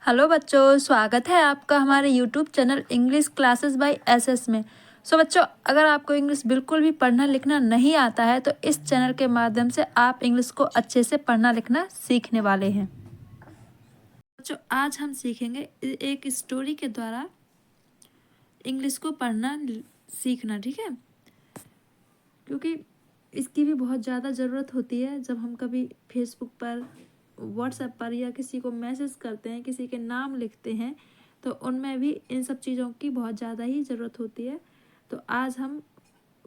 Hello बच्चों, स्वागत है आपका हमारे YouTube channel English classes bye SS में। बच्चों, अगर आपको इंग्लिश बिल्कुल भी पढ़ना लिखना नहीं आता है तो इस चैनल के माध्यम से आप इंग्लिश को अच्छे से पढ़ना लिखना सीखने वाले हैं। बच्चों, आज हम सीखेंगे एक स्टोरी के द्वारा इंग्लिश को पढ़ना सीखना, ठीक है। क्योंकि इसकी भी बहुत ज़्यादा ज़रूरत होती है जब हम कभी फेसबुक पर, व्हाट्सएप पर या किसी को मैसेज करते हैं, किसी के नाम लिखते हैं, तो उनमें भी इन सब चीज़ों की बहुत ज़्यादा ही ज़रूरत होती है। तो आज हम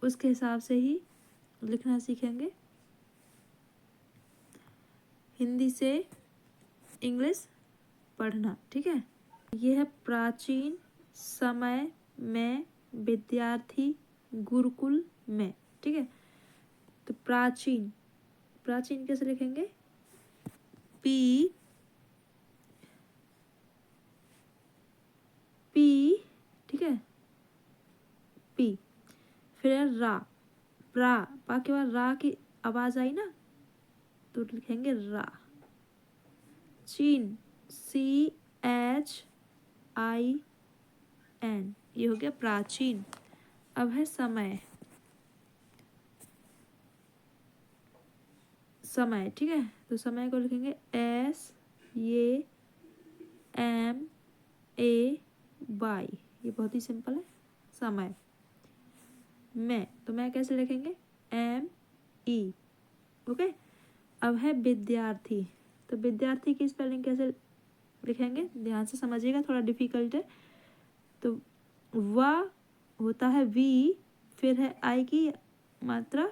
उसके हिसाब से ही लिखना सीखेंगे, हिंदी से इंग्लिश पढ़ना, ठीक है। यह है प्राचीन समय में विद्यार्थी गुरुकुल में, ठीक है। तो प्राचीन प्राचीन कैसे लिखेंगे? पी पी, ठीक है, पी। फिर है रा, पा के बाद रा की आवाज आई ना, तो लिखेंगे रा। चीन, CHIN, ये हो गया प्राचीन। अब है समय, ठीक है। तो समय को लिखेंगे SAMAY, ये बहुत ही सिंपल है, समय। मैं, तो मैं कैसे लिखेंगे? ME, okay. अब है विद्यार्थी, तो विद्यार्थी की स्पेलिंग कैसे लिखेंगे? ध्यान से समझिएगा, थोड़ा डिफिकल्ट है। तो वह होता है V, फिर है आई की मात्रा,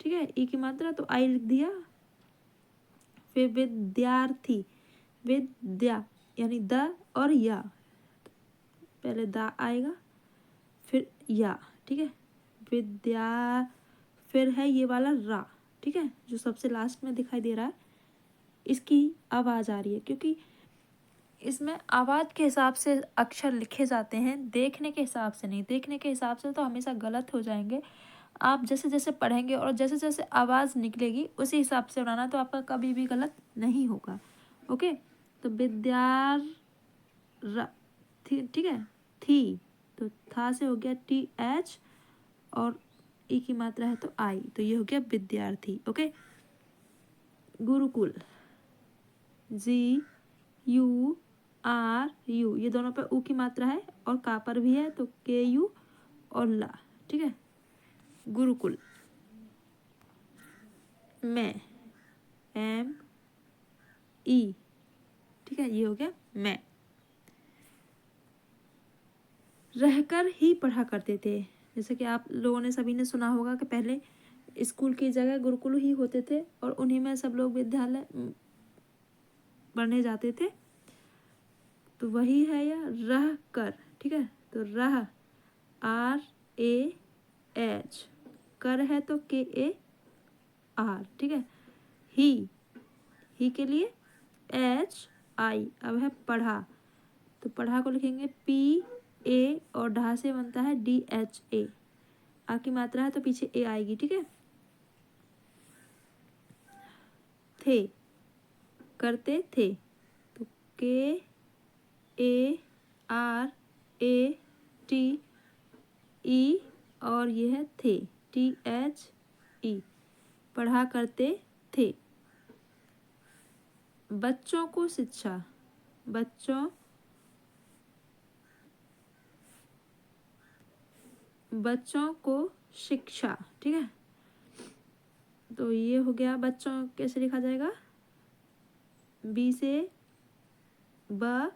ठीक है, ई की मात्रा, तो आई लिख दिया। फिर विद्यार्थी, विद्या यानी द और या, पहले द आएगा फिर या, ठीक है, विद्या। फिर है ये वाला रा, ठीक है, जो सबसे लास्ट में दिखाई दे रहा है, इसकी आवाज आ रही है, क्योंकि इसमें आवाज के हिसाब से अक्षर लिखे जाते हैं, देखने के हिसाब से नहीं। देखने के हिसाब से तो हमेशा गलत हो जाएंगे। आप जैसे जैसे पढ़ेंगे और जैसे जैसे आवाज़ निकलेगी उसी हिसाब से बनाना, तो आपका कभी भी गलत नहीं होगा, ओके। तो ठीक है, थी, तो था से हो गया TH, और ई की मात्रा है तो आई, तो ये हो गया विद्यार्थी, ओके। गुरुकुल, GURU, ये दोनों पे ऊ की मात्रा है और का पर भी है, तो KU और ला, ठीक है। गुरुकुल मैं, ME, ठीक है, ये हो गया मैं। रहकर ही पढ़ा करते थे, जैसे कि आप लोगों ने सभी ने सुना होगा कि पहले स्कूल की जगह गुरुकुल ही होते थे और उन्हीं में सब लोग विद्यालय पढ़ने जाते थे। तो वही है या रह कर, ठीक है। तो रह RAH, कर है तो KAR, ठीक है। ही के लिए HI। अब है पढ़ा, तो पढ़ा को लिखेंगे PA और ढा से बनता है DHA, आ की मात्रा है तो पीछे ए आएगी, ठीक है। थे, करते थे, तो KARATE, और ये है थे, THE, पढ़ा करते थे। बच्चों को शिक्षा, बच्चों को शिक्षा, ठीक है। तो ये हो गया, बच्चों कैसे लिखा जाएगा? B से ब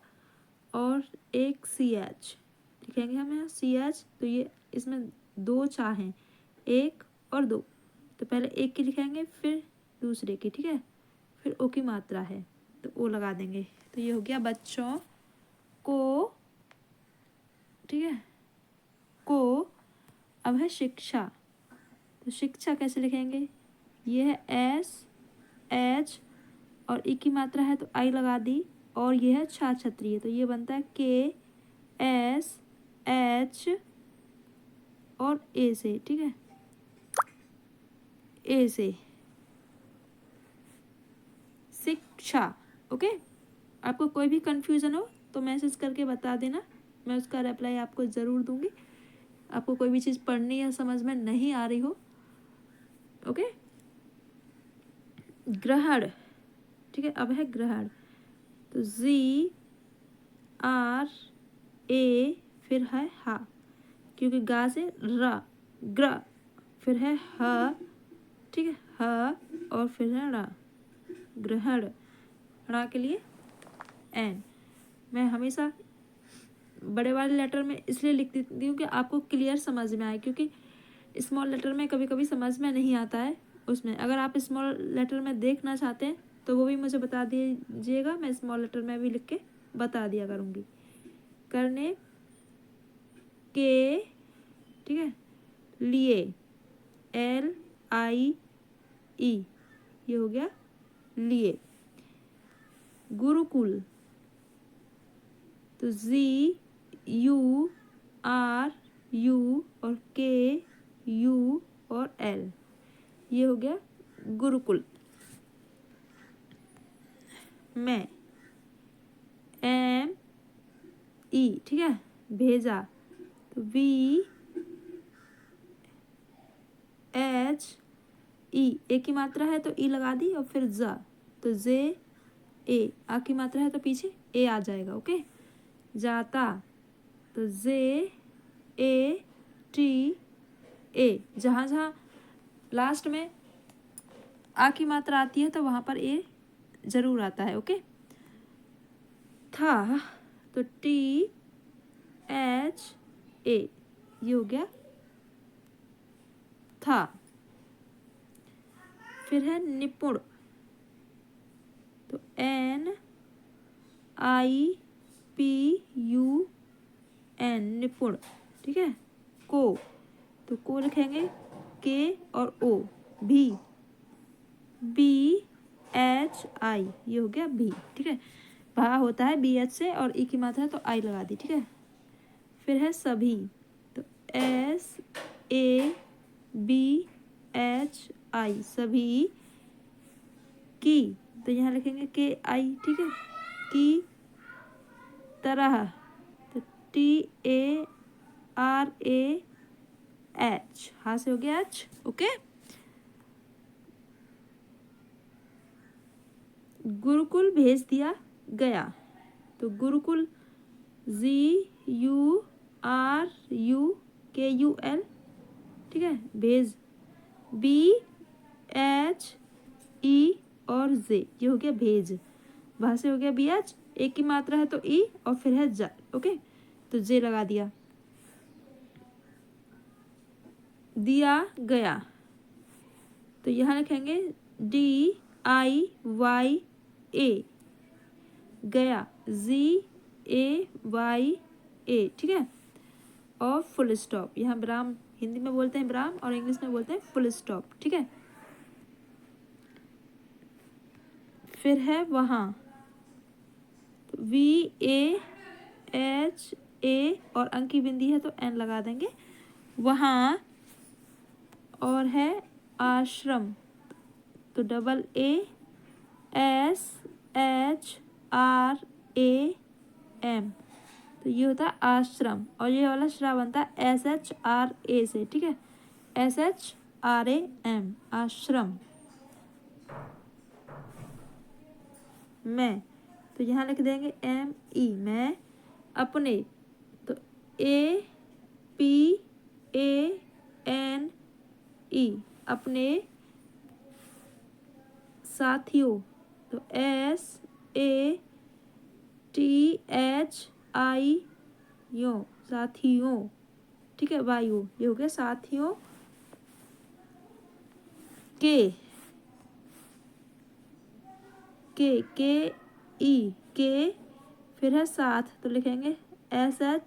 और एक CH लिखेंगे हम यहाँ, CH। तो ये इसमें दो चा हैं, एक और दो, तो पहले एक की लिखेंगे फिर दूसरे की, ठीक है। फिर ओ की मात्रा है तो ओ लगा देंगे, तो ये हो गया बच्चों को, ठीक है, को। अब है शिक्षा, तो शिक्षा कैसे लिखेंगे? ये है SH और ई की मात्रा है तो आई लगा दी, और ये है छाछत्री है, तो ये बनता है KSH और ए से, ठीक है, ए से शिक्षा, ओके। आपको कोई भी कन्फ्यूज़न हो तो मैसेज करके बता देना, मैं उसका रिप्लाई आपको ज़रूर दूंगी। आपको कोई भी चीज़ पढ़नी या समझ में नहीं आ रही हो। ओके, ग्रहण, ठीक है। अब है ग्रहण, तो जी आर ए, फिर है हा, क्योंकि गा से रा, ग्र, फिर है ह, ठीक है, ह, और फिर है रा, ग्रहण। रा के लिए एन। मैं हमेशा बड़े वाले लेटर में इसलिए लिख देती हूँ कि आपको क्लियर समझ में आए, क्योंकि स्मॉल लेटर में कभी कभी समझ में नहीं आता है। उसमें अगर आप स्मॉल लेटर में देखना चाहते हैं तो वो भी मुझे बता दीजिएगा, मैं स्मॉल लेटर में भी लिख के बता दिया करूँगी। करने के, ठीक है, लिए, LIE, ये हो गया लिए। गुरुकुल, तो GURU और KU और L, ये हो गया गुरुकुल। मैं, ME, ठीक है, भेजा, तो VHE, ए की मात्रा है तो ई लगा दी, और फिर जा, तो JA, आ की मात्रा है तो पीछे ए आ जाएगा। ओके, जाता, तो JATA, जहाँ जहाँ लास्ट में आ की मात्रा आती है तो वहाँ पर ए जरूर आता है। ओके, था, तो THA, ये हो गया था। फिर है निपुण, तो NIPUN, निपुण, ठीक है। को, तो को लिखेंगे के और ओ, भी, BHI, ये हो गया भी, ठीक है। भा होता है BH से और ई की मात्रा है तो आई लगा दी, ठीक है। फिर है सभी, तो SABHI, सभी। की, तो यहाँ लिखेंगे KI, ठीक है। की तरह, तो TARAH, हाँ से हो गया H। ओके, गुरुकुल भेज दिया गया, तो गुरुकुल GURUKUL, ठीक है, भेज, BHE और जे, ये हो गया भेज। वहाँ से हो गया BH, एक की मात्रा है तो ई और फिर है जा। ओके, तो जे लगा दिया। दिया गया, तो यहाँ लिखेंगे DIYA, गया GAYA, ठीक है, और फुल स्टॉप। यहाँ विराम हिंदी में बोलते हैं विराम और इंग्लिश में बोलते हैं फुल स्टॉप, ठीक है। फिर है वहाँ, तो VAHA और अंक की बिंदी है तो N लगा देंगे, वहाँ। और है आश्रम, तो AASHRAM, तो ये होता है आश्रम, और ये वाला श्रा बनता है SHRA से, ठीक है, SHRAM, आश्रम। मैं, तो यहाँ लिख देंगे ME, मैं। अपने, तो APANE, अपने। साथियों, तो SATHIO, साथियों, ठीक है, वायु, ये हो गया साथियों के, KE, के, फिर है साथ, तो लिखेंगे SATH,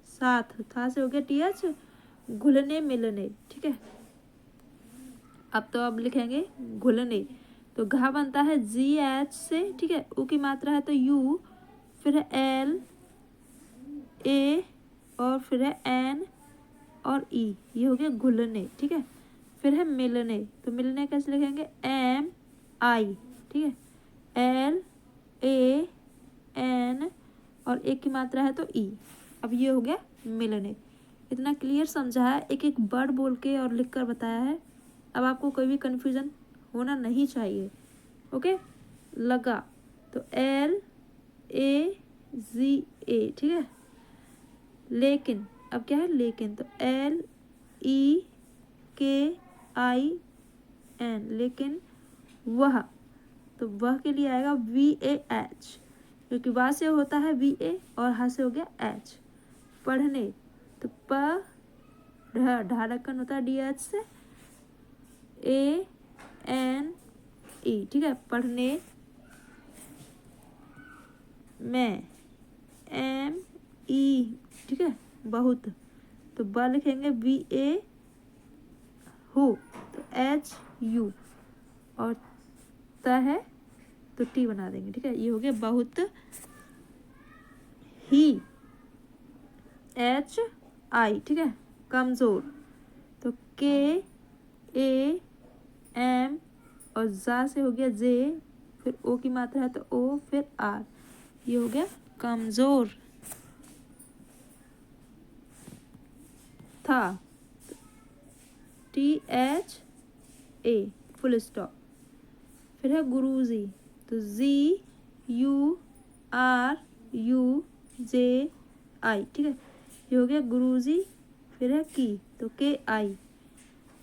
साथ, था से हो गया TH, घुलने मिलने, ठीक है। अब लिखेंगे घुलने, तो घा बनता है GH से, ठीक है, ऊ की मात्रा है तो U, फिर है LA और फिर है N और E, ये हो गया घुलने, ठीक है। फिर है मिलने, तो मिलने कैसे लिखेंगे, MI, ठीक है, LAN और एक की मात्रा है तो E। अब ये हो गया मिलने। इतना क्लियर समझा है, एक एक वर्ड बोल के और लिख कर बताया है। अब आपको कोई भी कन्फ्यूज़न होना नहीं चाहिए। ओके, लगा तो LAZA, ठीक है। लेकिन अब क्या है, लेकिन तो LEKIN, लेकिन वह, तो वह के लिए आएगा VAH, क्योंकि वा से होता है VA और हा से हो गया H। पढ़ने तो ढाढक्कन होता है DH से, ANE, ठीक है। पढ़ने में ME, ठीक है, बहुत, तो ब लिखेंगे VA हो, तो HU, और त है तो T बना देंगे, ठीक है। ये हो गया बहुत ही, HI, ठीक है। कमज़ोर तो KAM और जा से हो गया J, फिर O की मात्रा है तो O, फिर R, ये हो गया कमज़ोर। था THA, फुल स्टॉप। फिर है गुरुजी, तो GURUJI, ठीक है। ये हो गया गुरुजी। फिर है की, तो KI।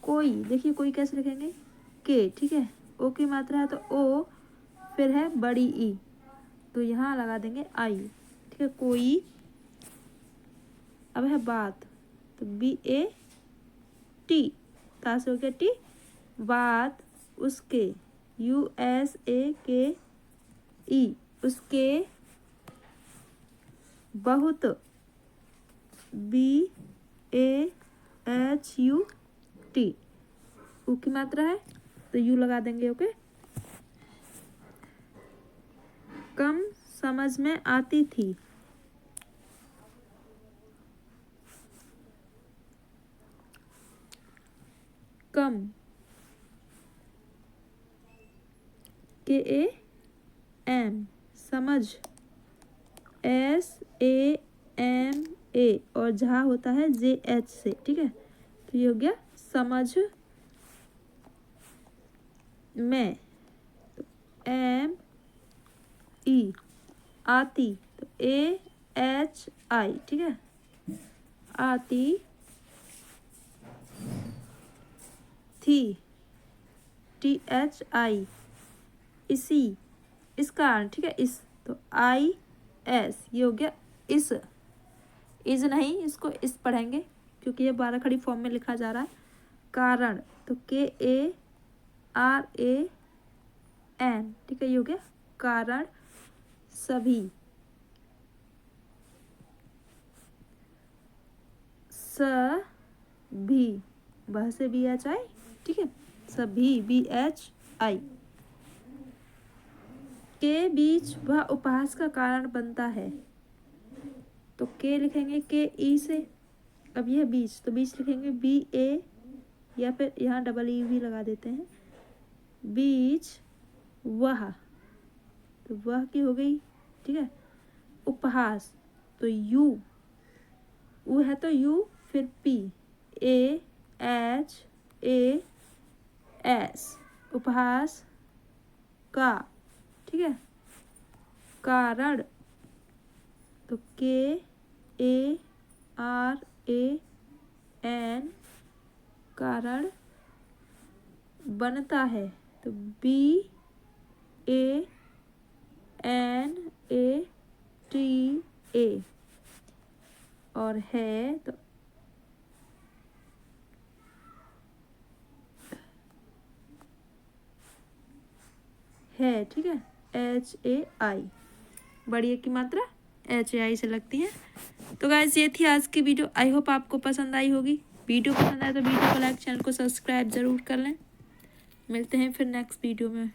कोई, देखिए कोई कैसे लिखेंगे, K, ठीक है। O की मात्रा है तो O, फिर है बड़ी E, तो यहाँ लगा देंगे I, ठीक है, कोई। अब है बात, तो BAT, ता से हो गया T, बात उसके, USAKE, उसके, बहुत, BAHUT, ऊ की मात्रा है तो U लगा देंगे। ओके, कम समझ में आती थी, कम, KAM, समझ, SAMA, और झा होता है JH से, ठीक है। तो ये हो गया समझ में, तो ME, आती, तो AHI, ठीक है, आती थी, THI, इसी, इस कारण, ठीक है, इस, तो IS, ये हो गया इस नहीं, इसको इस पढ़ेंगे क्योंकि ये 12 खड़ी फॉर्म में लिखा जा रहा है। कारण तो KARAN, ठीक है, ये हो गया कारण सभी, सभी, वह से BHI, ठीक है, सभी BHI के बीच वह उपहास का कारण बनता है, तो के लिखेंगे KE से। अब यह बीच, तो बीच लिखेंगे BA, या फिर यहाँ EE भी लगा देते हैं, बीच वह, तो वह की हो गई, ठीक है। उपहास तो U, ऊ है तो U, फिर PAHAS, उपहास का, ठीक है, कारण तो KARAN, कारण बनता है तो BANATA, और है तो है, ठीक है, HAI, बड़ी की मात्रा HAI से लगती है। तो गाइस ये थी आज की वीडियो, आई होप आपको पसंद आई होगी। वीडियो पसंद आए तो वीडियो को लाइक, चैनल को सब्सक्राइब जरूर कर लें। मिलते हैं फिर नेक्स्ट वीडियो में।